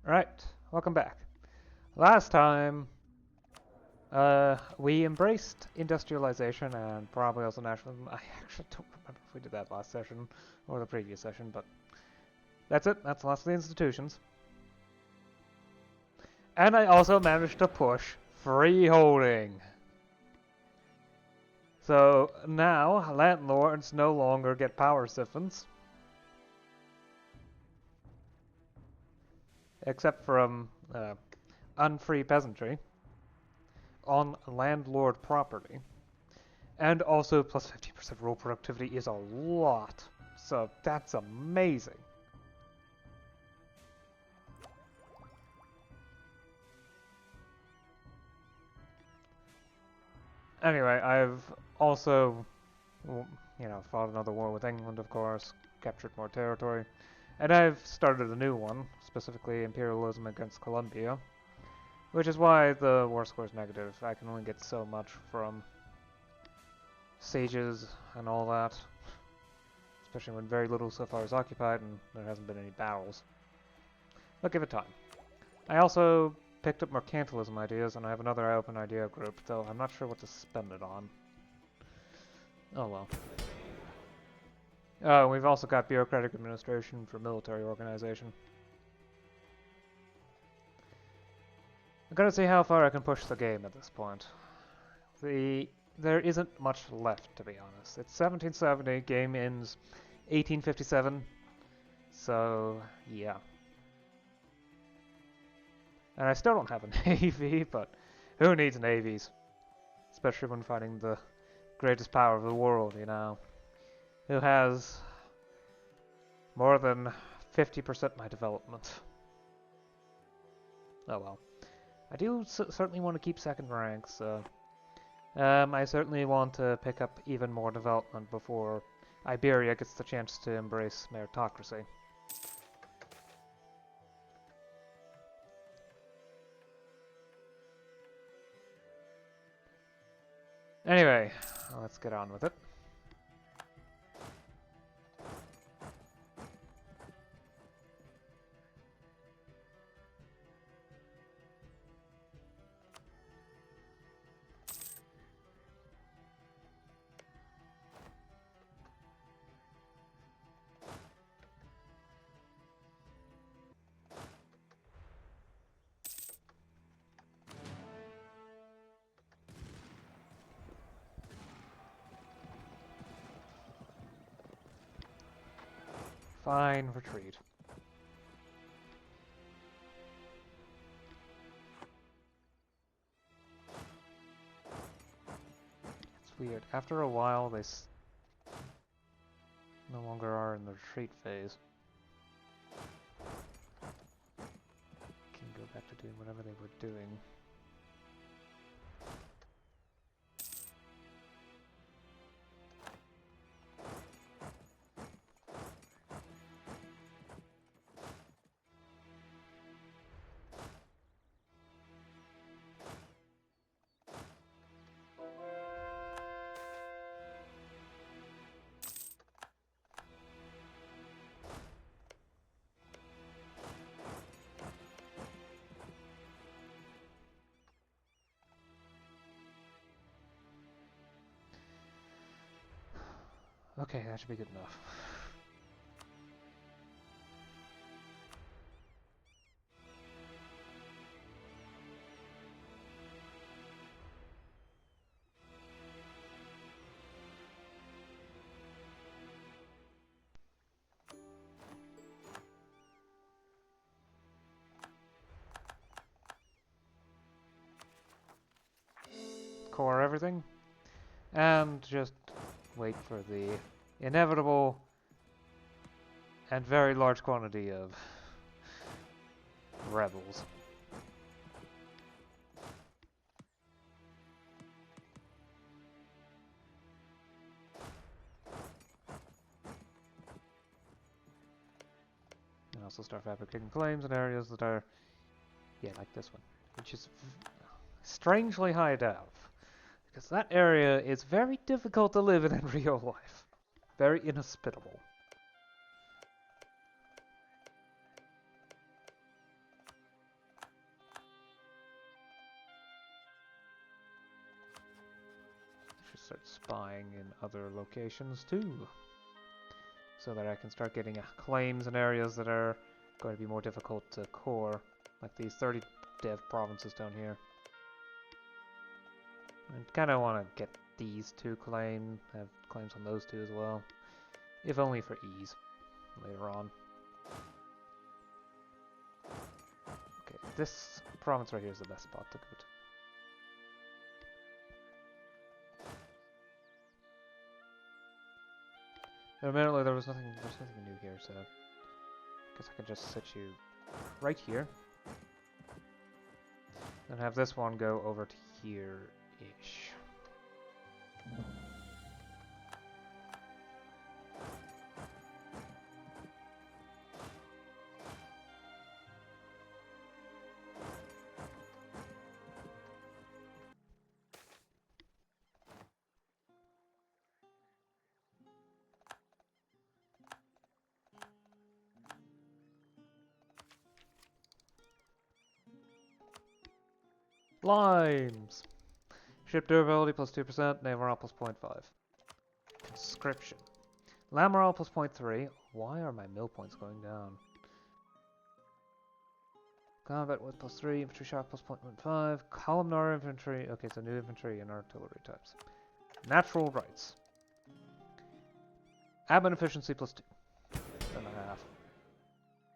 Right, welcome back. Last time, we embraced industrialization and probably also nationalism. I actually don't remember if we did that last session or the previous session, but that's it. That's the last of the institutions. And I also managed to push freeholding. So now landlords no longer get power siphons, except from unfree peasantry on landlord property. And also plus 15% rural productivity is a lot. So that's amazing. Anyway, I've also, fought another war with England, of course, captured more territory, and I've started a new one, specifically imperialism against Colombia, which is why the war score is negative. I can only get so much from sieges and all that, especially when very little so far is occupied and there hasn't been any battles. But give it time. I also picked up mercantilism ideas, and I have another open idea group, though I'm not sure what to spend it on. Oh well. We've also got bureaucratic administration for military organization. I've got to see how far I can push the game at this point. There isn't much left, to be honest. It's 1770, game ends 1857, so yeah. And I still don't have a navy, but who needs navies? Especially when fighting the greatest power of the world, you know. Who has more than 50% my development. Oh well. I do certainly want to keep second rank, so I certainly want to pick up even more development before Iberia gets the chance to embrace meritocracy. Anyway, let's get on with it. Fine, retreat. It's weird. After a while, they no longer are in the retreat phase. Can go back to doing whatever they were doing. Okay, that should be good enough. Core everything, and just wait for the inevitable and very large quantity of rebels. And also start fabricating flames in areas that are, like this one, which is strangely high def. Because that area is very difficult to live in real life. Very inhospitable. start spying in other locations too, so that I can start getting claims in areas that are going to be more difficult to core, like these 30 dev provinces down here. I kind of want to get these two have claims on those two as well, if only for ease later on. Okay, this province right here is the best spot to go to. Admittedly, there's nothing new here, so I guess I can just set you right here. And have this one go over to here-ish. Limes! Ship durability plus 2%, naval morale plus 0.5. Conscription. Land morale plus 0.3. Why are my mill points going down? Combat with plus 3, infantry shock plus 0.15, columnar infantry, okay, so new infantry and artillery types. Natural rights. Admin efficiency plus 2.5.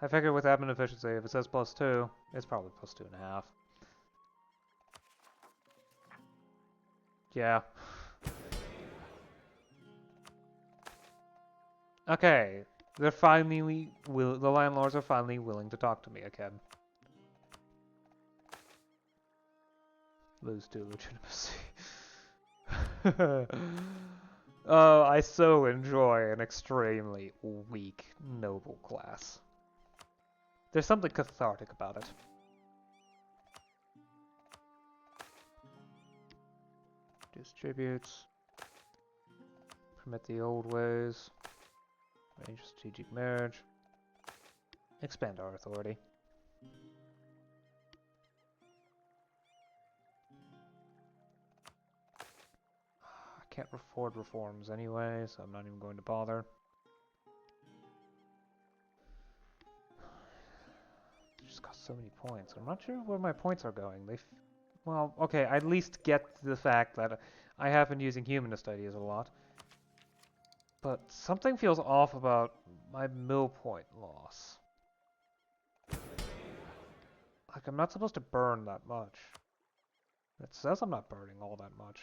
I figure with admin efficiency, if it says plus 2, it's probably plus 2.5. Yeah. Okay, they're finally the landlords are finally willing to talk to me again. Lose to legitimacy. Oh, I so enjoy an extremely weak noble class. There's something cathartic about it. Distributes. Permit the old ways. Arrange strategic marriage. Expand our authority. I can't afford reforms anyway, so I'm not even going to bother. Just got so many points. I'm not sure where my points are going. Well, okay, I at least get the fact that I have been using humanist ideas a lot. But something feels off about my mill point loss. Like, I'm not supposed to burn that much. It says I'm not burning all that much.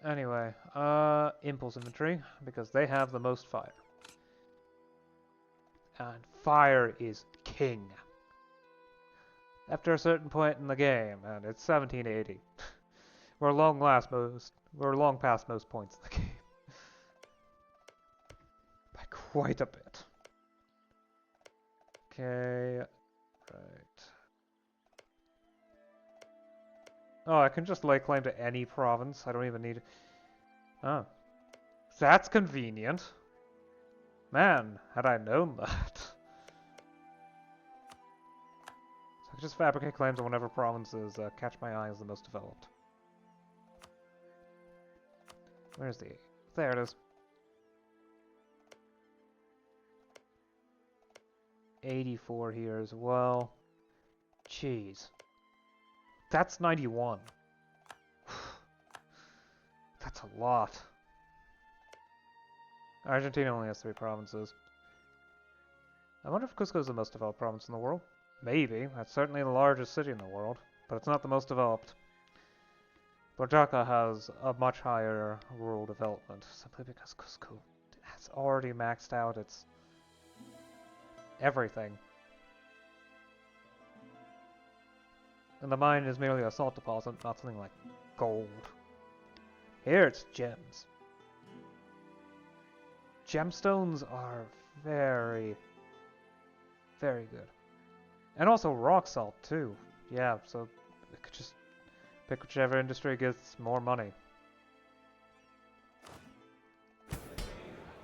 Anyway, impulse infantry, because they have the most fire. And fire is king. After a certain point in the game, and it's 1780. We're long past most points in the game. By quite a bit. Okay, right. Oh, I can just lay claim to any province. I don't even need... Oh. That's convenient. Man, had I known that. So I can just fabricate claims on whatever provinces catch my eye as the most developed. Where's the... There it is. 84 here as well. Jeez. That's 91. That's a lot. Argentina only has 3 provinces. I wonder if Cuzco is the most developed province in the world. Maybe. That's certainly the largest city in the world, but it's not the most developed. Bojaca has a much higher rural development, simply because Cuzco has already maxed out its everything. And the mine is merely a salt deposit, not something like gold. Here it's gems. Gemstones are very, very good. And also rock salt too. Yeah, so we could just pick whichever industry gets more money.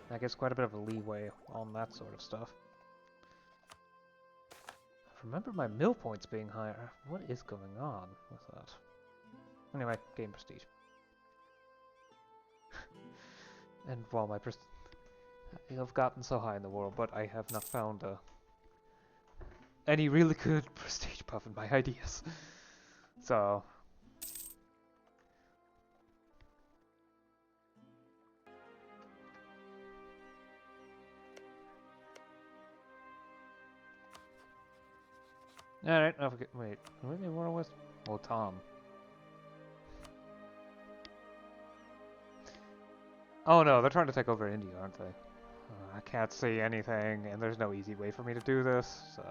That gives quite a bit of a leeway on that sort of stuff. Remember my mill points being higher. What is going on with that? Anyway, gain prestige. And while my I have gotten so high in the world, but I have not found any really good prestige buff in my ideas. So... Alright, I forget. Wait, who are they war with? Well, Tom. Oh no, they're trying to take over India, aren't they? I can't see anything, and there's no easy way for me to do this, so...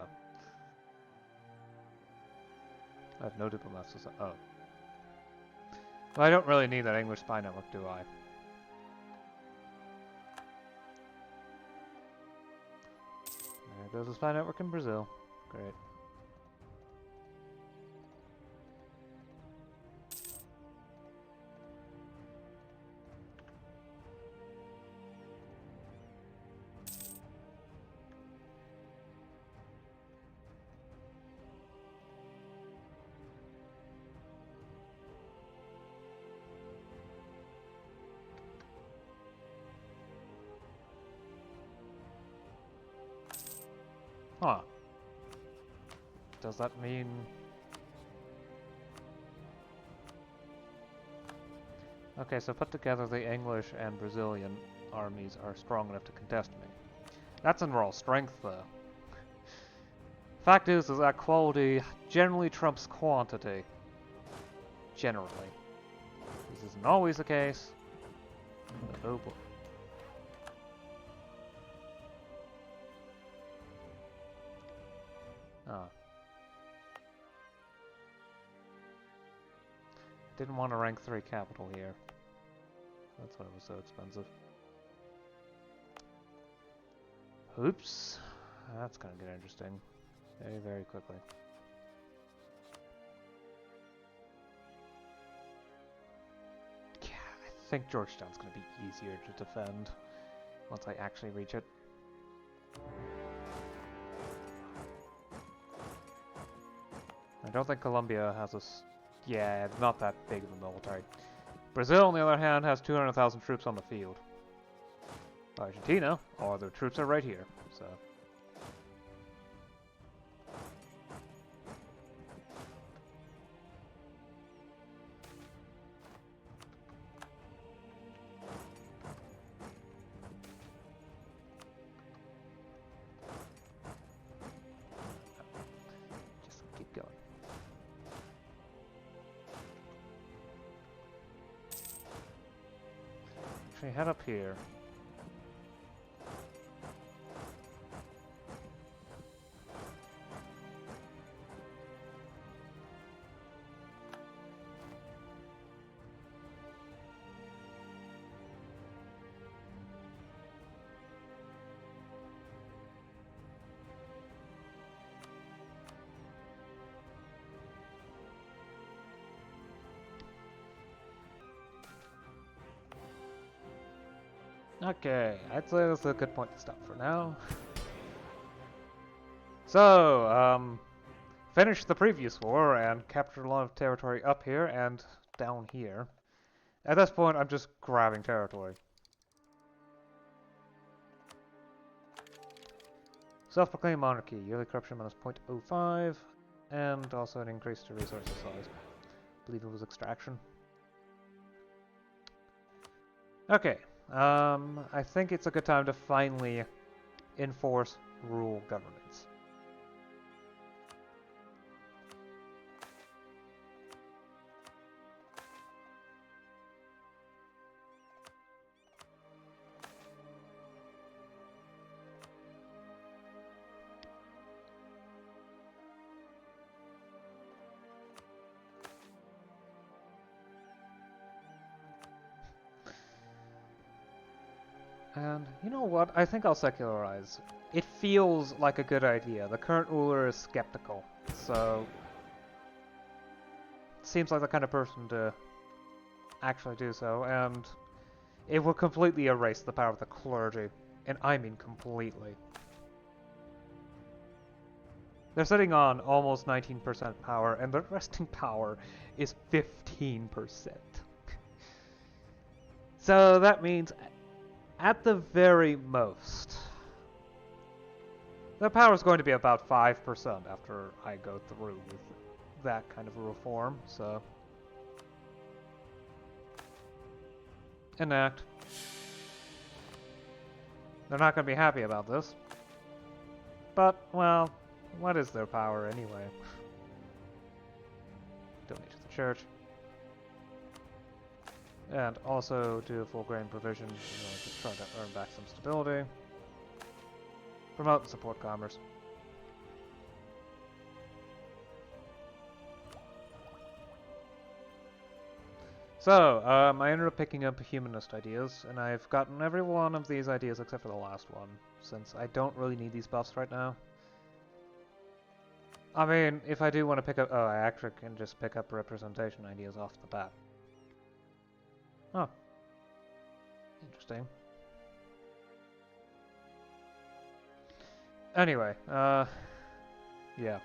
I have no diplomats to say. Oh. Well, I don't really need that English spy network, do I? There goes the spy network in Brazil. Great. Huh. Does that mean... Okay, so put together the English and Brazilian armies are strong enough to contest me. That's in raw strength, though. Fact is that quality generally trumps quantity. Generally. This isn't always the case. But oh boy. Oh. Didn't want a rank 3 capital here. That's why it was so expensive. Oops. That's gonna get interesting. Very, very quickly. Yeah, I think Georgetown's gonna be easier to defend once I actually reach it. I don't think Colombia has a... Yeah, it's not that big of a military. Brazil, on the other hand, has 200,000 troops on the field. Argentina, all their troops are right here, so... Just keep going. Actually, head up here. Okay, I'd say that's a good point to stop for now. So, finished the previous war and captured a lot of territory up here and down here. At this point, I'm just grabbing territory. Self-proclaimed monarchy, yearly corruption minus 0.05, and also an increase to resources size. I believe it was extraction. Okay. I think it's a good time to finally enforce rural governance. And you know what? I think I'll secularize. It feels like a good idea. The current ruler is skeptical, so seems like the kind of person to actually do so, and it will completely erase the power of the clergy, and I mean completely. They're sitting on almost 19% power, and their resting power is 15%. So that means, at the very most, their power is going to be about 5% after I go through with that kind of a reform, so... Enact. They're not going to be happy about this. But, well, what is their power anyway? Donate to the church. And also do a full grain provision, just try to earn back some stability. Promote and support commerce. So, I ended up picking up humanist ideas, and I've gotten every one of these ideas except for the last one, since I don't really need these buffs right now. I mean, if I do want to pick up... Oh, I actually can just pick up representation ideas off the bat. Oh. Interesting. Anyway, yeah.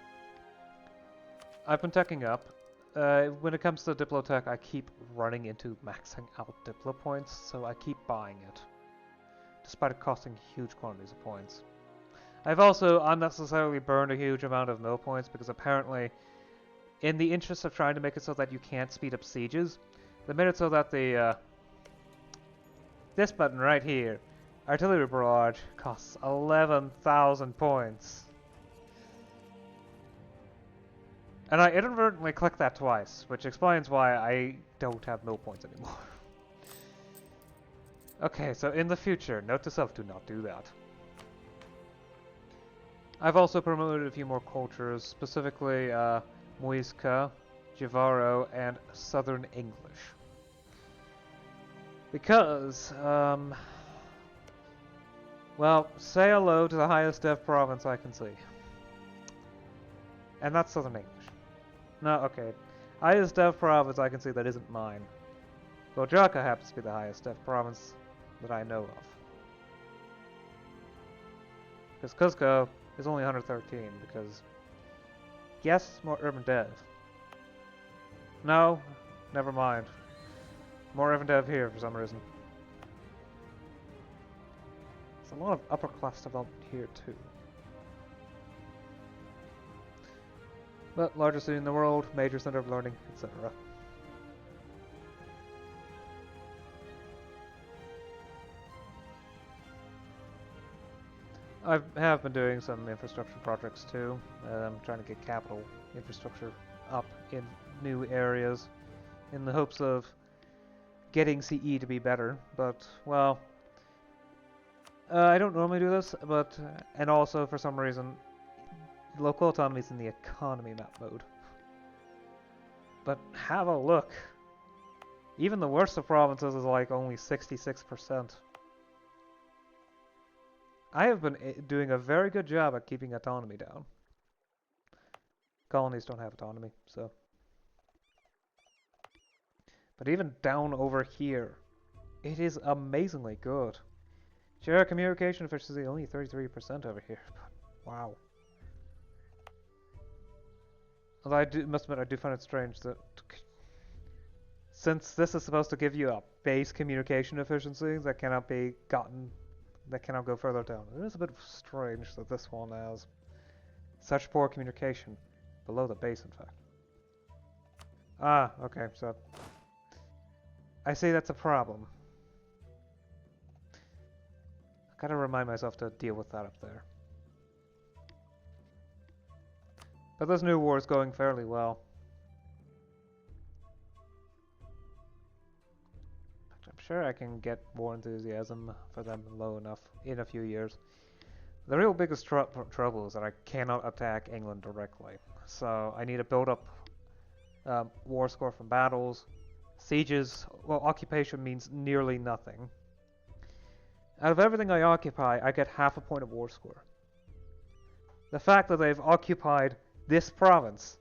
I've been teching up. When it comes to Diplotech, I keep running into maxing out Diplo points, so I keep buying it, despite it costing huge quantities of points. I've also unnecessarily burned a huge amount of mill points, because apparently, in the interest of trying to make it so that you can't speed up sieges, they made it so that the, this button right here, Artillery Barrage, costs 11,000 points. And I inadvertently clicked that twice, which explains why I don't have mill points anymore. Okay, so in the future, note to self, do not do that. I've also promoted a few more cultures, specifically Muisca, Jivaro, and Southern English. Because, well, say hello to the highest dev province I can see. And that's Southern English. No, okay. Highest dev province I can see that isn't mine. Bojaka happens to be the highest dev province that I know of. Because Cuzco is only 113, because... Yes, more urban dev. No, never mind. More urban dev here for some reason. There's a lot of upper class development here too. But largest city in the world, major center of learning, etc. I have been doing some infrastructure projects too. I'm trying to get capital infrastructure up in new areas in the hopes of getting CE to be better. But, well, I don't normally do this, but, and also for some reason, local autonomy is in the economy map mode. But have a look. Even the worst of provinces is like only 66%. I have been doing a very good job at keeping autonomy down. Colonies don't have autonomy, so. But even down over here, it is amazingly good. Share communication efficiency only 33% over here. Wow. Although I must admit, I do find it strange that since this is supposed to give you a base communication efficiency that cannot be gotten, that cannot go further down. It is a bit strange that this one has such poor communication below the base, in fact. Ah, okay, so I see that's a problem. I gotta remind myself to deal with that up there. But this new war is going fairly well. I'm sure I can get war enthusiasm for them low enough in a few years. The real biggest trouble is that I cannot attack England directly. So I need to build up war score from battles. Sieges, well, occupation means nearly nothing. Out of everything I occupy, I get half a point of war score. The fact that they've occupied this province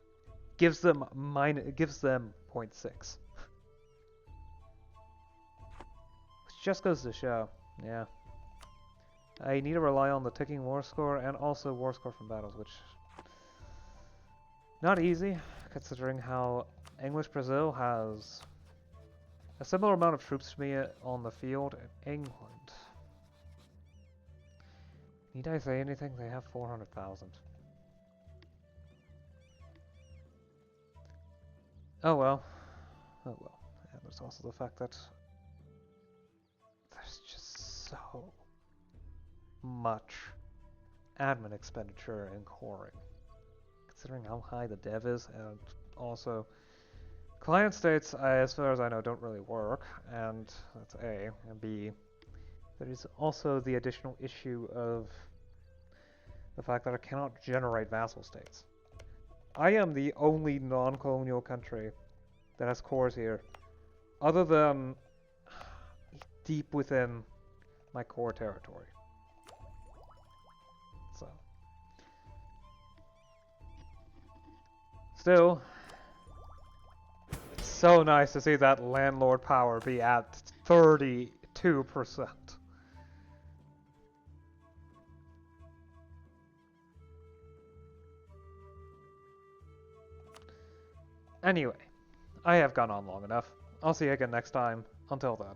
gives them 0.6. Which just goes to show, yeah. I need to rely on the ticking war score and also war score from battles, which Not easy, considering how English Brazil has a similar amount of troops to me on the field in England. Need I say anything? They have 400,000. Oh well. Oh well. And there's also the fact that there's just so much admin expenditure in coring. Considering how high the dev is, and also client states, as far as I know, don't really work, and that's A. And B, there is also the additional issue of the fact that I cannot generate vassal states. I am the only non-colonial country that has cores here, other than deep within my core territory. So, still, it's so nice to see that landlord power be at 32%. Anyway, I have gone on long enough. I'll see you again next time. Until then.